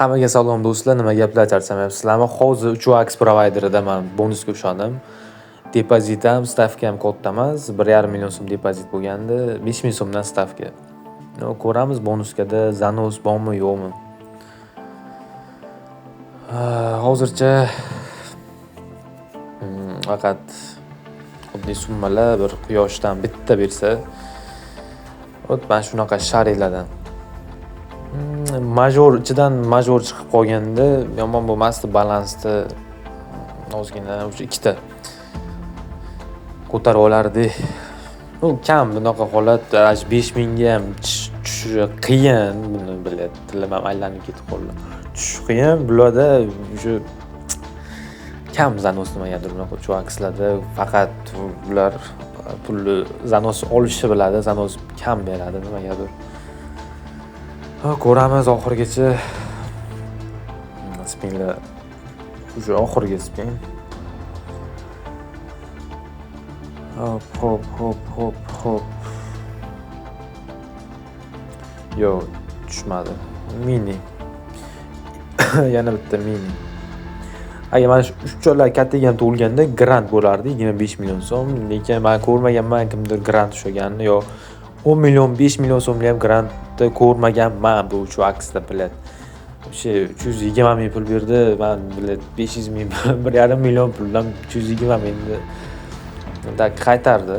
Hammaga salom do'stlar, nima gaplar charchamayapsizlarmi? Hozir 3x provayderidaman, bonusga ushadim. Depozitim, stavkam katta emas, 1,5 million so'm depozit bo'lgandi, 5 ming so'mdan stavka. Ko'ramiz bonuskada zanos bormi, yo'qmi. Hozircha faqat oddiy summalar bir quyoshdan bitta bersa, mana shunaqa sharelardan major ichidan major chiqib qolganda yomon bo'lmasdi, balansda ozgina o'sha ikkita ko'tarib olardik. Kam bunaqa holat 5 mingga ham tushishi qiyin, buni biladi. Tilim ham aylanib ketib qoldi. Tushish qiyin, bularda o'sha kam zanos nimagadir bunaqa chuakslarda faqat ular pulni zanos olishni biladi, zanos kam beradi nimagadir. Ko'ramiz oxirigacha. Spinlar o'sha oxirgi spin. Hop. Yo, tushmadi. Mini. Yana bitta mini. Agar mana shu uchala kattaga to'lganda grant bo'lardi, 25 million so'm. Lekin men ko'rmaganman kimdir grant ushlaganini, yo 10 million, 5 million so'mli ham grantni ko'rmaganman bu shu aksda bilet. O'sha 320 ming pul berdi, men bilet 500 ming, 1,5 million puldan 320 mingni qaytardi.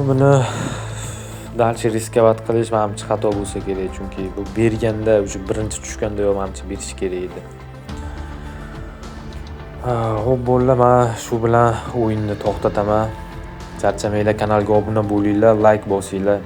Buni dalcha riskovat qilish menimcha xato bo'lsa kerak, chunki bu berganda o'sha birinchi tushganda yo menimcha berish kerak edi. Xo'p bo'ldi, men shu bilan o'yinni to'xtataman. Charchamanglar, kanalga obuna bo'linglar, like bosinglar.